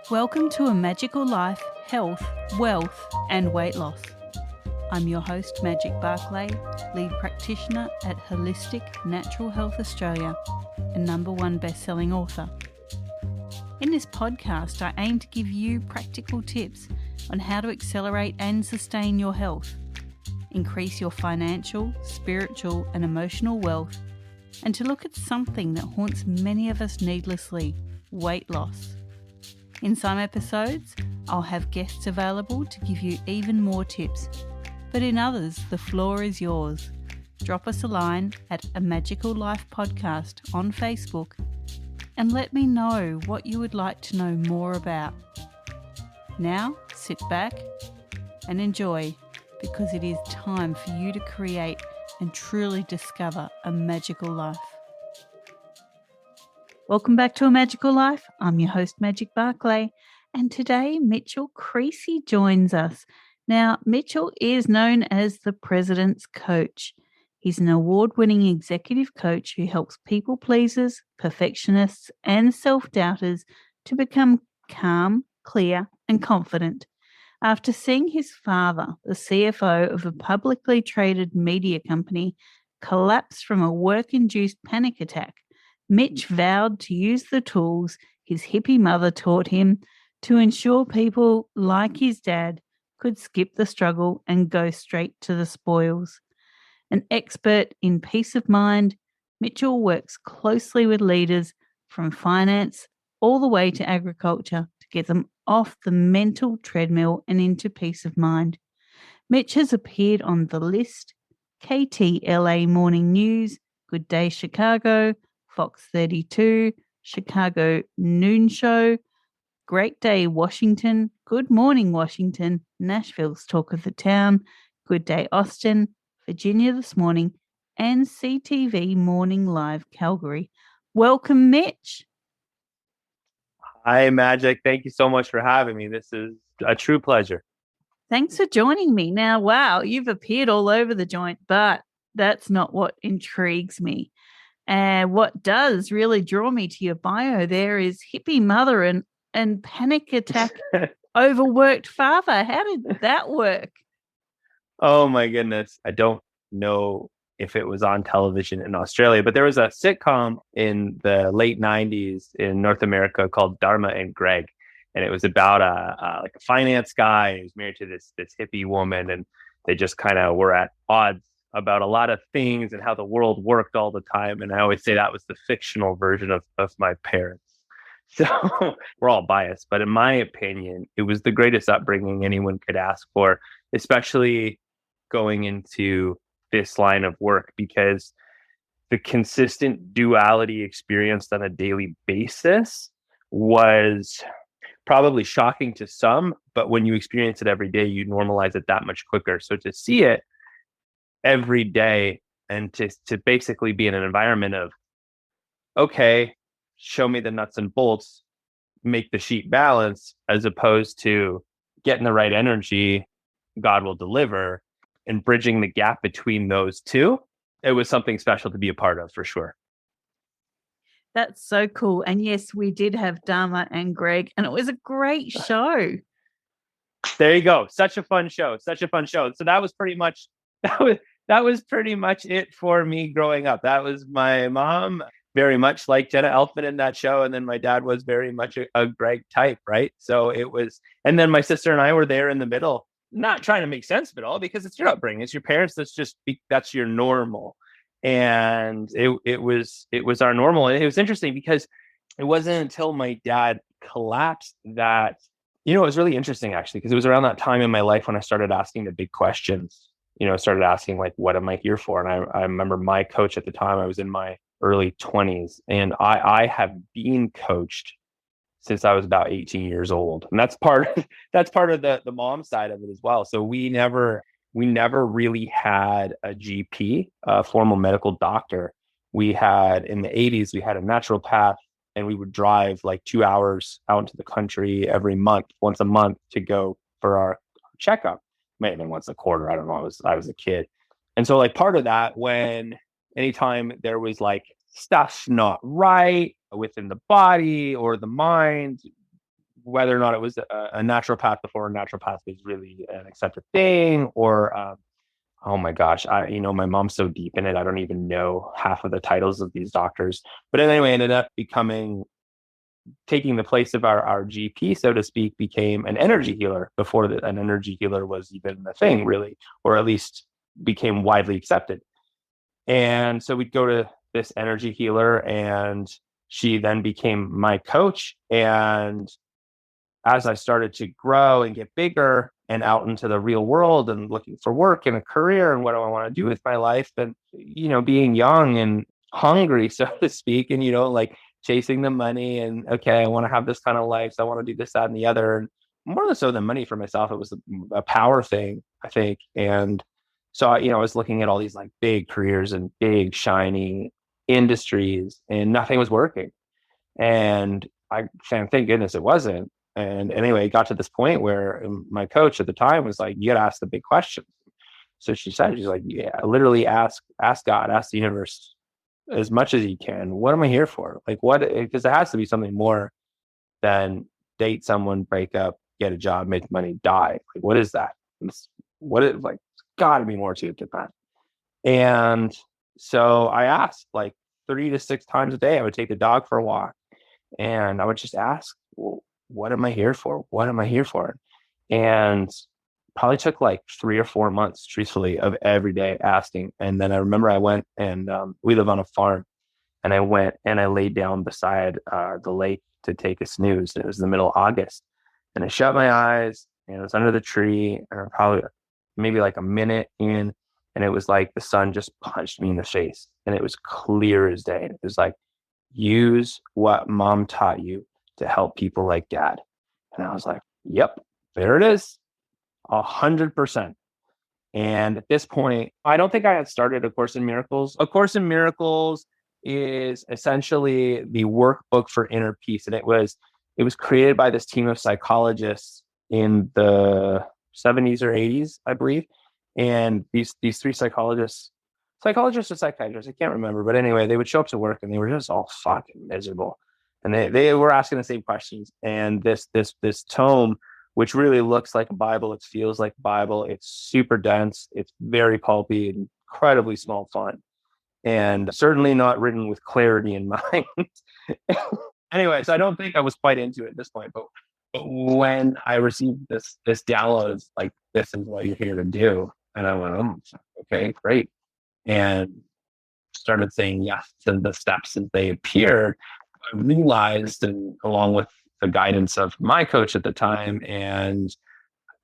Welcome to A Magical Life, Health, Wealth and Weight Loss. I'm your host, Magic Barclay, lead practitioner at Holistic Natural Health Australia and #1 best-selling author. In this podcast, I aim to give you practical tips on how to accelerate and sustain your health, increase your financial, spiritual and emotional wealth, and to look at something that haunts many of us needlessly, weight loss. In some episodes, I'll have guests available to give you even more tips, but in others, the floor is yours. Drop us a line at A Magical Life Podcast on Facebook and let me know what you would like to know more about. Now, sit back and enjoy, because it is time for you to create and truly discover a magical life. Welcome back to A Magical Life. I'm your host, Magic Barclay, and today Mitchell Creasey joins us. Now, Mitchell is known as the President's Coach. He's an award-winning executive coach who helps people pleasers, perfectionists, and self-doubters to become calm, clear, and confident. After seeing his father, the CFO of a publicly traded media company, collapse from a work-induced panic attack, Mitch vowed to use the tools his hippie mother taught him to ensure people like his dad could skip the struggle and go straight to the spoils. An expert in peace of mind, Mitchell works closely with leaders from finance all the way to agriculture to get them off the mental treadmill and into peace of mind. Mitch has appeared on The List, KTLA Morning News, Good Day Chicago, Fox 32, Chicago Noon Show, Great Day Washington, Good Morning Washington, Nashville's Talk of the Town, Good Day Austin, Virginia This Morning, and CTV Morning Live Calgary. Welcome, Mitch. Hi, Magic. Thank you so much for having me. This is a true pleasure. Thanks for joining me. Now, wow, you've appeared all over the joint, but that's not what intrigues me. And what does really draw me to your bio there is hippie mother and panic attack overworked father. How did that work? Oh, my goodness. I don't know if it was on television in Australia, but there was a sitcom in the late 90s in North America called Dharma and Greg. And it was about a finance guy who's married to this hippie woman, and they just kind of were at odds about a lot of things and how the world worked all the time. And I always say that was the fictional version of my parents. So we're all biased, but in my opinion, it was the greatest upbringing anyone could ask for, especially going into this line of work, because the consistent duality experienced on a daily basis was probably shocking to some, but when you experience it every day, you normalize it that much quicker. So to see it every day and to basically be in an environment of, okay, show me the nuts and bolts, make the sheet balance, as opposed to getting the right energy, God will deliver, and bridging the gap between those two, it was something special to be a part of, for sure. That's so cool. And yes, we did have Dharma and Greg, and it was a great show. There you go. Such a fun show. So that was pretty much it for me growing up. That was my mom, very much like Jenna Elfman in that show, and then my dad was very much a Greg type, right? So it was, and then my sister and I were there in the middle, not trying to make sense of it all, because it's your upbringing, it's your parents. That's your normal, and it was our normal. And it was interesting because it wasn't until my dad collapsed that, it was really interesting actually, because it was around that time in my life when I started asking the big questions. Started asking, like, what am I here for? And I remember my coach at the time, I was in my early 20s, and I have been coached since I was about 18 years old. And that's part of the mom side of it as well. So we never really had a GP, a formal medical doctor. We had, in the 80s, we had a naturopath, and we would drive like 2 hours out into the country once a month to go for our checkup. May have been once a quarter. I don't know. I was a kid. And so, like, part of that, when anytime there was like stuff not right within the body or the mind, whether or not it was a naturopath before a naturopath was really an accepted thing, or oh my gosh, my mom's so deep in it, I don't even know half of the titles of these doctors. But anyway, ended up taking the place of our GP, so to speak, became an energy healer before an energy healer was even a thing, really, or at least became widely accepted. And so we'd go to this energy healer, and she then became my coach. And as I started to grow and get bigger and out into the real world and looking for work and a career and what do I want to do with my life, and being young and hungry, so to speak, and like chasing the money, and okay, I want to have this kind of life, so I want to do this, that, and the other. And more so than money for myself, it was a power thing, I think. And so I was looking at all these like big careers and big shiny industries, and nothing was working. And thank goodness it wasn't. And anyway, it got to this point where my coach at the time was like, you got to ask the big questions. So she's like, yeah, literally ask God, ask the universe as much as you can. What am I here for? Like, what? Because it has to be something more than date someone, break up, get a job, make money, die. Like, what is that? What is like? Got to be more to it than that. And so I asked like 3 to 6 times a day. I would take the dog for a walk, and I would just ask, well, what am I here for? What am I here for? And probably took like 3 or 4 months, truthfully, of every day asking. And then I remember I went, and we live on a farm, and I went and I laid down beside the lake to take a snooze. And it was the middle of August, and I shut my eyes, and it was under the tree, or probably maybe like a minute in, and it was like the sun just punched me in the face, and it was clear as day. And it was like, use what mom taught you to help people like dad. And I was like, yep, there it is, 100%. And at this point, I don't think I had started A Course in Miracles. A Course in Miracles is essentially the workbook for inner peace. And it was created by this team of psychologists in the 70s or 80s, I believe. And these three psychologists or psychiatrists, I can't remember. But anyway, they would show up to work and they were just all fucking miserable. And they were asking the same questions. And this tome, which really looks like a Bible, it feels like a Bible, it's super dense, it's very pulpy, incredibly small font, and certainly not written with clarity in mind. Anyway, so I don't think I was quite into it at this point. But when I received this download, it's like, this is what you're here to do. And I went, oh, okay, great. And started saying yes to the steps as they appeared. I realized, and along with the guidance of my coach at the time and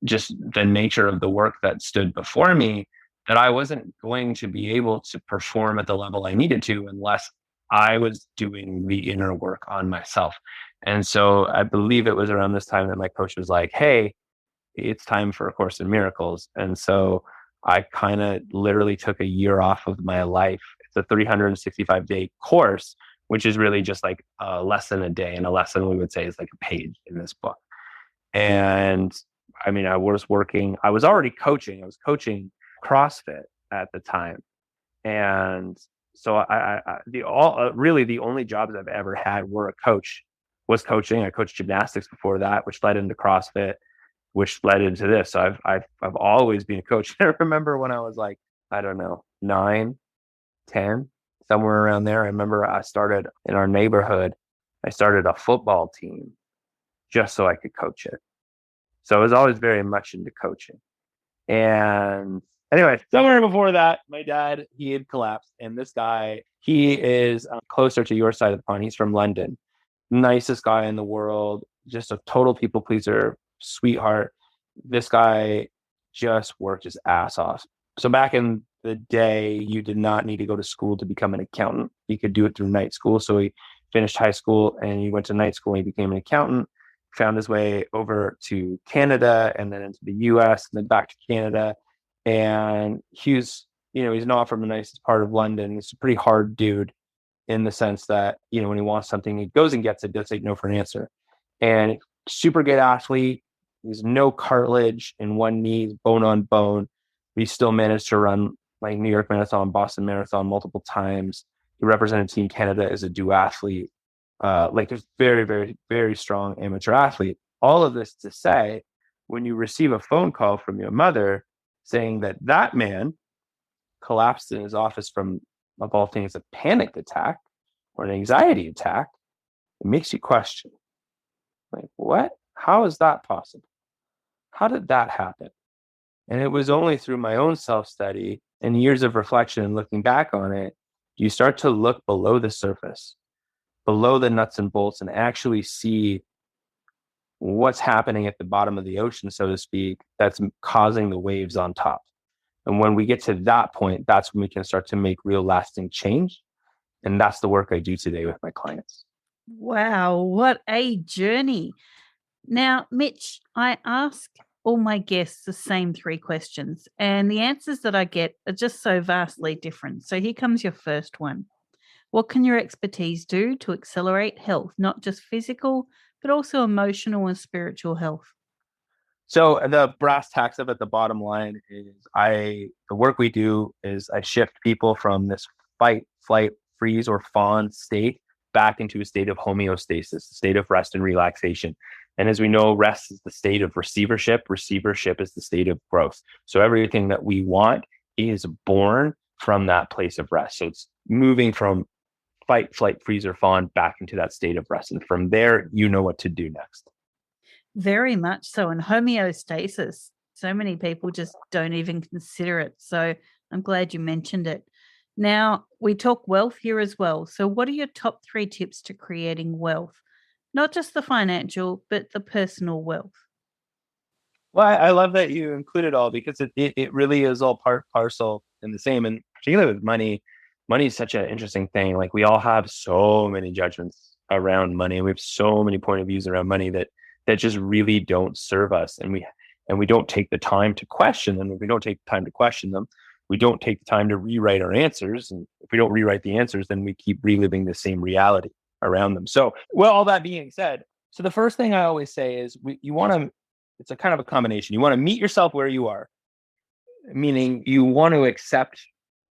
just the nature of the work that stood before me, that I wasn't going to be able to perform at the level I needed to unless I was doing the inner work on myself. And so I believe it was around this time that my coach was like, hey, it's time for A Course in Miracles. And so I kind of literally took a year off of my life. It's a 365-day course, which is really just like a lesson a day. And a lesson, we would say, is like a page in this book. And I mean, I was already coaching. I was coaching CrossFit at the time. And so really the only jobs I've ever had were was coaching. I coached gymnastics before that, which led into CrossFit, which led into this. So I've always been a coach. I remember when I was like, I don't know, 9, 10, somewhere around there. I remember I started in our neighborhood. I started a football team just so I could coach it. So I was always very much into coaching. And anyway, somewhere before that, my dad, he had collapsed. And this guy, he is closer to your side of the pond. He's from London. Nicest guy in the world. Just a total people pleaser, sweetheart. This guy just worked his ass off. So back in the day, you did not need to go to school to become an accountant. You could do it through night school. So he finished high school and he went to night school and he became an accountant, found his way over to Canada and then into the US and then back to Canada. And he's not from the nicest part of London. He's a pretty hard dude in the sense that, when he wants something, he goes and gets it, doesn't take no for an answer. And super good athlete. He's no cartilage in one knee, bone on bone. But he still managed to run like New York Marathon, Boston Marathon multiple times. He represented Team Canada as a duathlete. Like a very, very, very strong amateur athlete. All of this to say, when you receive a phone call from your mother saying that that man collapsed in his office from, of all things, a panic attack or an anxiety attack, it makes you question, like, what? How is that possible? How did that happen? And it was only through my own self study and years of reflection and looking back on it, you start to look below the surface, below the nuts and bolts, and actually see what's happening at the bottom of the ocean, so to speak, that's causing the waves on top. And when we get to that point, that's when we can start to make real lasting change. And that's the work I do today with my clients. Wow, what a journey. Now, Mitch, I ask all my guests the same three questions, and the answers that I get are just so vastly different. So here comes your first one. What can your expertise do to accelerate health, not just physical, but also emotional and spiritual health? So the brass tacks of it, the bottom line is the work we do is I shift people from this fight, flight, freeze, or fawn state back into a state of homeostasis, a state of rest and relaxation. And as we know, rest is the state of receivership. Receivership is the state of growth. So everything that we want is born from that place of rest. So it's moving from fight, flight, freeze, or fawn back into that state of rest. And from there, you know what to do next. Very much so. And homeostasis, so many people just don't even consider it. So I'm glad you mentioned it. Now, we talk wealth here as well. So, what are your top three tips to creating wealth? Not just the financial, but the personal wealth. Well, I love that you include it all because it really is all part parcel and the same. And particularly with money, money is such an interesting thing. Like we all have so many judgments around money. We have so many point of views around money that just really don't serve us. And we don't take the time to question them. If we don't take the time to question them, we don't take the time to rewrite our answers. And if we don't rewrite the answers, then we keep reliving the same reality around them. So, well, all that being said, so the first thing I always say is you want to, it's a kind of a combination. You want to meet yourself where you are, meaning you want to accept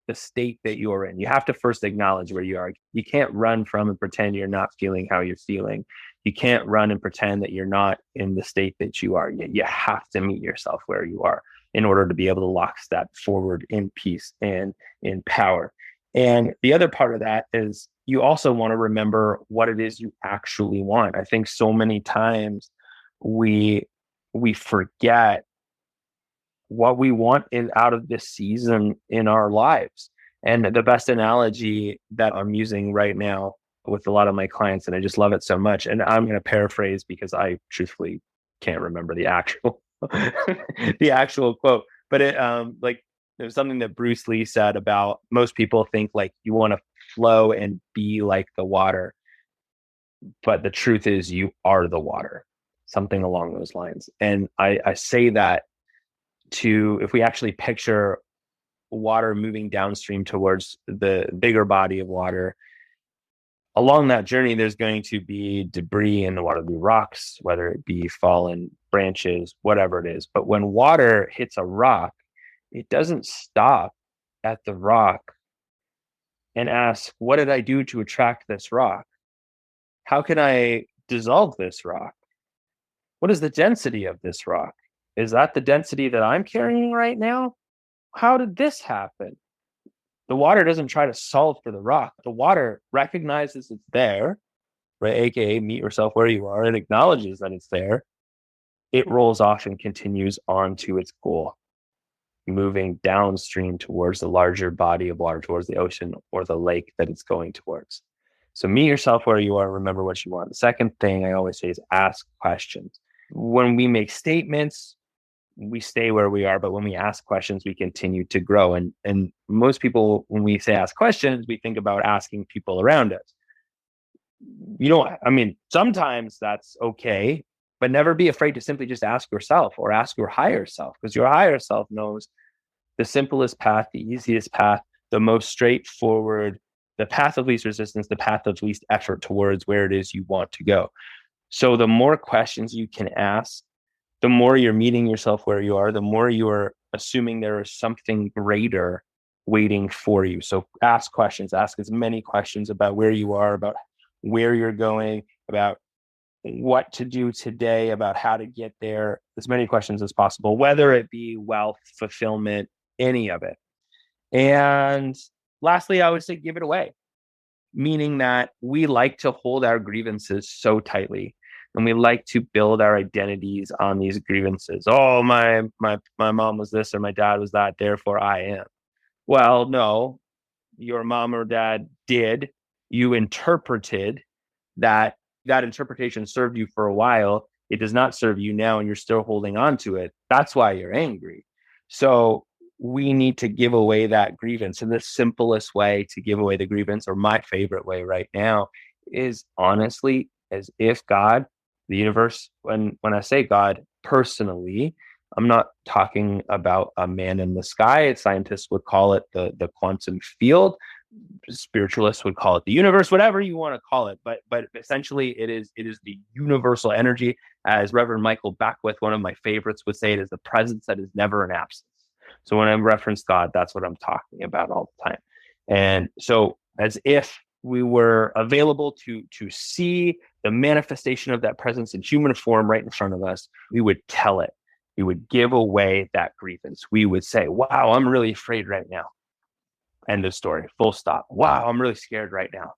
the state that you're in. You have to first acknowledge where you are. You can't run from and pretend you're not feeling how you're feeling. You can't run and pretend that you're not in the state that you are. You have to meet yourself where you are in order to be able to lockstep forward in peace and in power. And the other part of that is you also want to remember what it is you actually want. I think so many times we forget what we want out of this season in our lives. And the best analogy that I'm using right now with a lot of my clients, and I just love it so much. And I'm going to paraphrase because I truthfully can't remember the actual the actual quote, but it was something that Bruce Lee said about most people think like you want to flow and be like the water, but the truth is you are the water, something along those lines. And I say that to, if we actually picture water moving downstream towards the bigger body of water, along that journey, there's going to be debris in the water, be rocks, whether it be fallen branches, whatever it is. But when water hits a rock, it doesn't stop at the rock and ask, what did I do to attract this rock? How can I dissolve this rock? What is the density of this rock? Is that the density that I'm carrying right now? How did this happen? The water doesn't try to solve for the rock. The water recognizes it's there, right? AKA meet yourself where you are. It acknowledges that it's there. It rolls off and continues on to its goal, moving downstream towards the larger body of water, towards the ocean or the lake that it's going towards. So meet yourself where you are. Remember what you want. The second thing I always say is ask questions. When we make statements, we stay where we are, but when we ask questions, we continue to grow. And most people, when we say ask questions, we think about asking people around us. Sometimes that's okay, but never be afraid to simply just ask yourself or ask your higher self, because your higher self knows the simplest path, the easiest path, the most straightforward, the path of least resistance, the path of least effort towards where it is you want to go. So the more questions you can ask, the more you're meeting yourself where you are, the more you are assuming there is something greater waiting for you. So ask questions, ask as many questions about where you are, about where you're going, about what to do today, about how to get there, as many questions as possible, whether it be wealth, fulfillment, any of it. And lastly, I would say give it away, meaning that we like to hold our grievances so tightly and we like to build our identities on these grievances. Oh, my mom was this or my dad was that, therefore I am. Well, no, your mom or dad did. You interpreted that. That interpretation served you for a while. It does not serve you now, and you're still holding on to it. That's why you're angry. So we need to give away that grievance. And the simplest way to give away the grievance, or my favorite way right now, is honestly as if God, the universe, when I say God personally, I'm not talking about a man in the sky. Scientists would call it the quantum field. Spiritualists would call it the universe, whatever you want to call it. But essentially it is the universal energy. As Reverend Michael Beckwith, one of my favorites, would say, it is the presence that is never an absence. So when I reference God, that's what I'm talking about all the time. And so as if we were available to see the manifestation of that presence in human form right in front of us, we would tell it. We would give away that grievance. We would say, wow, I'm really afraid right now. End of story. Full stop. Wow, I'm really scared right now.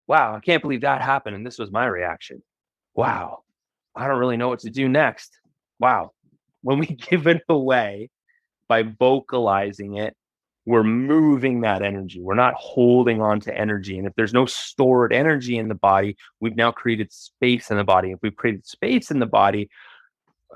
Wow, I can't believe that happened. And this was my reaction. Wow, I don't really know what to do next. Wow. When we give it away by vocalizing it, we're moving that energy. We're not holding on to energy. And if there's no stored energy in the body, we've now created space in the body. If we've created space in the body,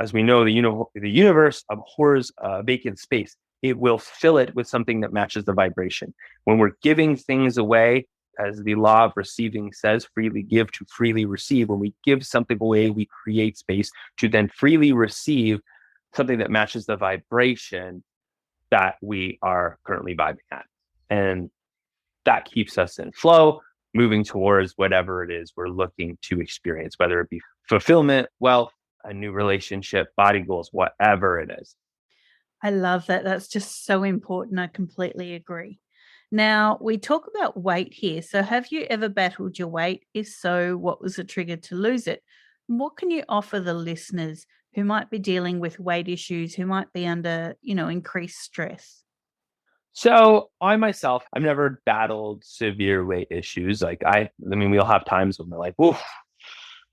as we know, the universe abhors vacant space. It will fill it with something that matches the vibration. When we're giving things away, as the law of receiving says, freely give to freely receive. When we give something away, we create space to then freely receive something that matches the vibration that we are currently vibing at. And that keeps us in flow, moving towards whatever it is we're looking to experience, whether it be fulfillment, wealth, a new relationship, body goals, whatever it is. I love that. That's just so important. I completely agree. Now, we talk about weight here. So, have you ever battled your weight? If so, what was the trigger to lose it? And what can you offer the listeners who might be dealing with weight issues, who might be under, increased stress? So I myself, I've never battled severe weight issues. I mean, we'll have times when we're like, "Whoa,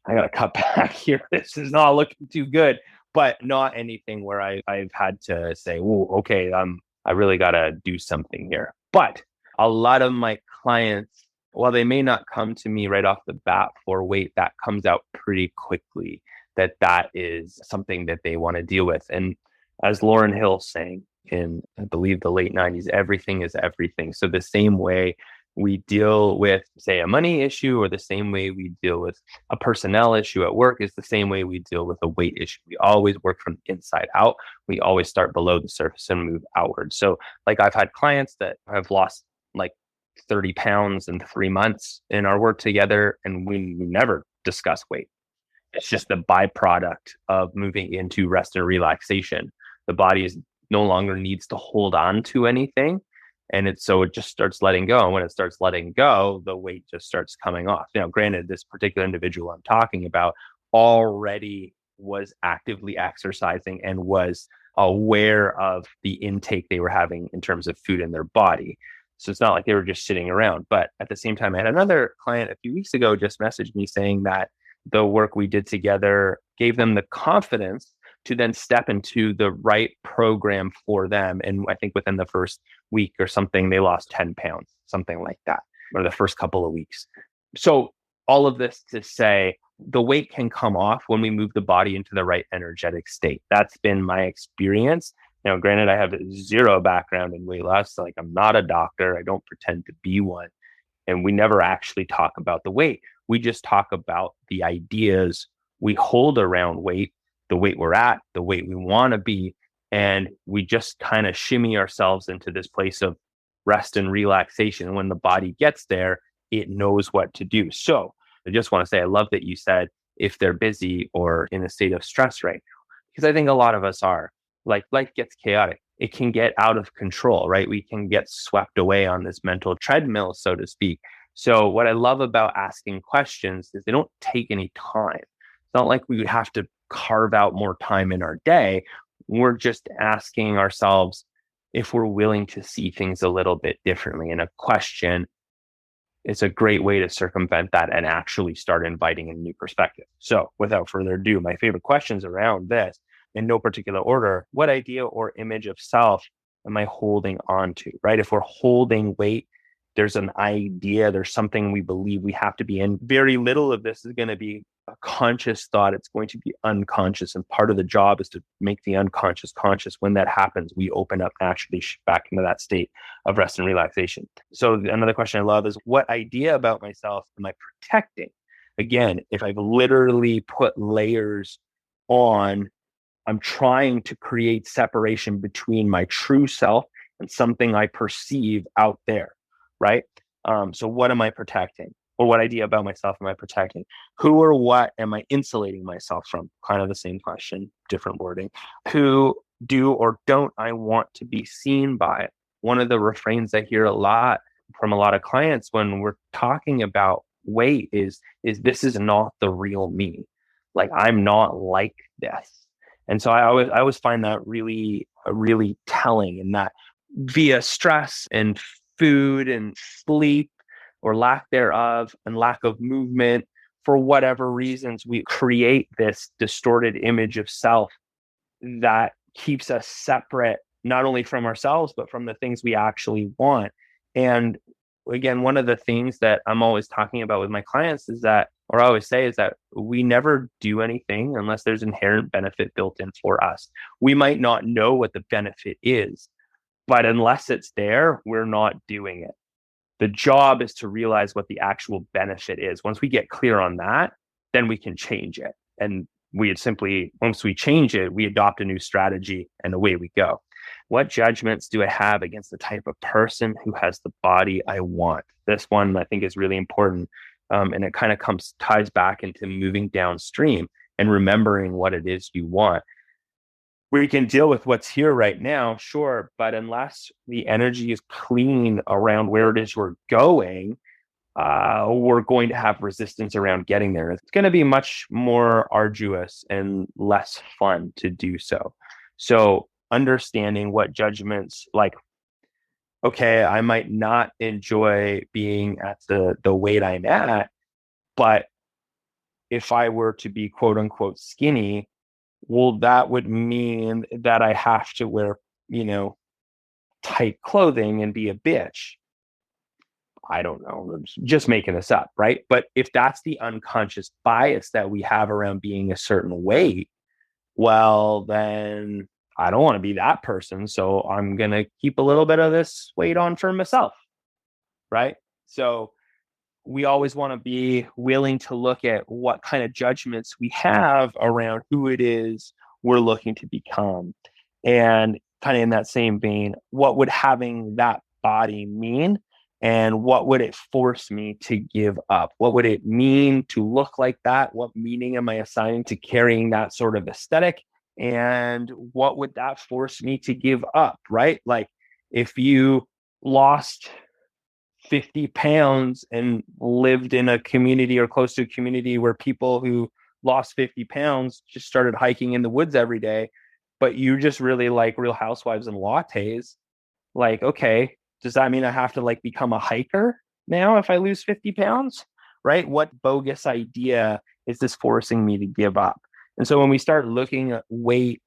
I gotta cut back here. This is not looking too good." But not anything where I've had to say, "Whoa, okay, I really gotta do something here." But a lot of my clients, while they may not come to me right off the bat for weight, that comes out pretty quickly. That is something that they want to deal with. And as Lauryn Hill sang in, I believe, the late 90s, everything is everything. So the same way we deal with, say, a money issue, or the same way we deal with a personnel issue at work, is the same way we deal with a weight issue. We always work from the inside out. We always start below the surface and move outward. So like I've had clients that have lost like 30 pounds in 3 months in our work together, and we never discuss weight. It's just the byproduct of moving into rest and relaxation. The body is no longer needs to hold on to anything. And it just starts letting go. And when it starts letting go, the weight just starts coming off. Now, granted, this particular individual I'm talking about already was actively exercising and was aware of the intake they were having in terms of food in their body. So it's not like they were just sitting around. But at the same time, I had another client a few weeks ago just messaged me saying that the work we did together gave them the confidence to then step into the right program for them. And I think within the first week or something, they lost 10 pounds, something like that, or the first couple of weeks. So all of this to say, the weight can come off when we move the body into the right energetic state. That's been my experience. Now, granted, I have zero background in weight loss. Like, I'm not a doctor. I don't pretend to be one. And we never actually talk about the weight. We just talk about the ideas we hold around weight, the weight we're at, the weight we want to be. And we just kind of shimmy ourselves into this place of rest and relaxation. And when the body gets there, it knows what to do. So I just want to say, I love that you said if they're busy or in a state of stress right now, because I think a lot of us are. Like, life gets chaotic. It can get out of control, right? We can get swept away on this mental treadmill, so to speak. So what I love about asking questions is they don't take any time. It's not like we have to carve out more time in our day. We're just asking ourselves if we're willing to see things a little bit differently. And a question is a great way to circumvent that and actually start inviting a new perspective. So without further ado, my favorite questions around this, in no particular order: what idea or image of self am I holding on to, right? If we're holding weight, there's an idea, there's something we believe we have to be in. Very little of this is going to be a conscious thought. It's going to be unconscious. And part of the job is to make the unconscious conscious. When that happens, we open up naturally back into that state of rest and relaxation. So another question I love is, what idea about myself am I protecting? Again, if I've literally put layers on, I'm trying to create separation between my true self and something I perceive out there, right? So what am I protecting? Or what idea about myself am I protecting? Who or what am I insulating myself from? Kind of the same question, different wording. Who do or don't I want to be seen by? One of the refrains I hear a lot from a lot of clients when we're talking about weight is this is not the real me. Like, I'm not like this. And so I always find that really telling, in that via stress and food and sleep, or lack thereof, and lack of movement, for whatever reasons, we create this distorted image of self that keeps us separate, not only from ourselves, but from the things we actually want. And again, one of the things that I'm always talking about with my clients is that, or I always say, is that we never do anything unless there's inherent benefit built in for us. We might not know what the benefit is, but unless it's there, we're not doing it. The job is to realize what the actual benefit is. Once we get clear on that, then we can change it. And once we change it, we adopt a new strategy and away we go. What judgments do I have against the type of person who has the body I want? This one I think is really important. And it kind of ties back into moving downstream and remembering what it is you want. We can deal with what's here right now, sure, but unless the energy is clean around where it is we're going, we're going to have resistance around getting there. It's going to be much more arduous and less fun to do so. So understanding what judgments, like, okay, I might not enjoy being at the weight I'm at, but if I were to be quote unquote skinny, well, that would mean that I have to wear, tight clothing and be a bitch. I don't know, I'm just making this up, right? But if that's the unconscious bias that we have around being a certain weight, well, then I don't want to be that person. So I'm going to keep a little bit of this weight on for myself, right? So we always want to be willing to look at what kind of judgments we have around who it is we're looking to become. And kind of in that same vein, what would having that body mean? And what would it force me to give up? What would it mean to look like that? What meaning am I assigning to carrying that sort of aesthetic? And what would that force me to give up, right? Like, if you lost 50 pounds and lived in a community or close to a community where people who lost 50 pounds just started hiking in the woods every day, but you just really like Real Housewives and lattes, like, okay, does that mean I have to like become a hiker now if I lose 50 pounds? Right? What bogus idea is this forcing me to give up? And so when we start looking at weight,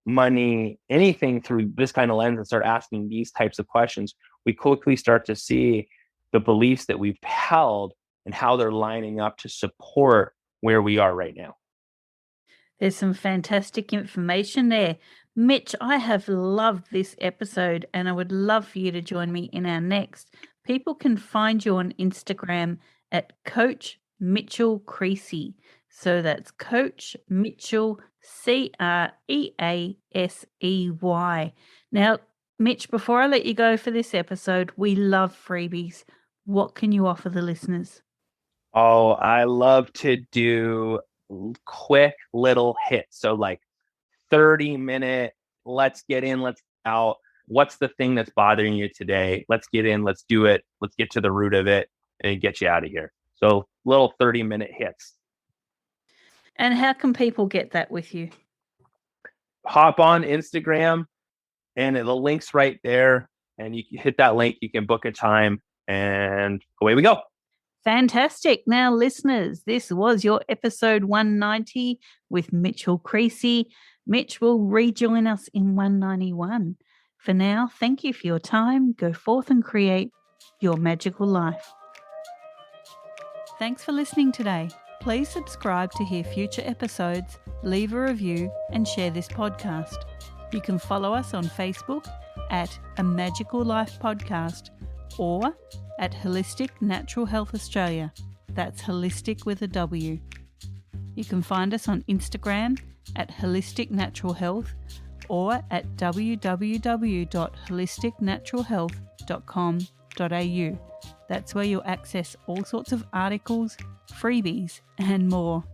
money, anything through this kind of lens and start asking these types of questions, we quickly start to see the beliefs that we've held and how they're lining up to support where we are right now. There's some fantastic information there. Mitch, I have loved this episode and I would love for you to join me in our next. People can find you on Instagram at Coach Mitchell Creasey. So that's Coach Mitchell, Creasey. Now, Mitch, before I let you go for this episode, we love freebies. What can you offer the listeners? Oh, I love to do quick little hits. So like 30-minute, let's get in, let's out. What's the thing that's bothering you today? Let's get in, let's do it. Let's get to the root of it. and get you out of here. So little 30-minute hits. And how can people get that with you? Hop on Instagram, and the link's right there. And you can hit that link, you can book a time, and away we go. Fantastic. Now, listeners, this was your episode 190 with Mitchell Creasey. Mitch will rejoin us in 191. For now, thank you for your time. Go forth and create your magical life. Thanks for listening today. Please subscribe to hear future episodes, leave a review, and share this podcast. You can follow us on Facebook at A Magical Life Podcast or at Holistic Natural Health Australia. That's holistic with a W. You can find us on Instagram at Holistic Natural Health or at www.holisticnaturalhealth.com.au. That's where you'll access all sorts of articles, freebies, and more.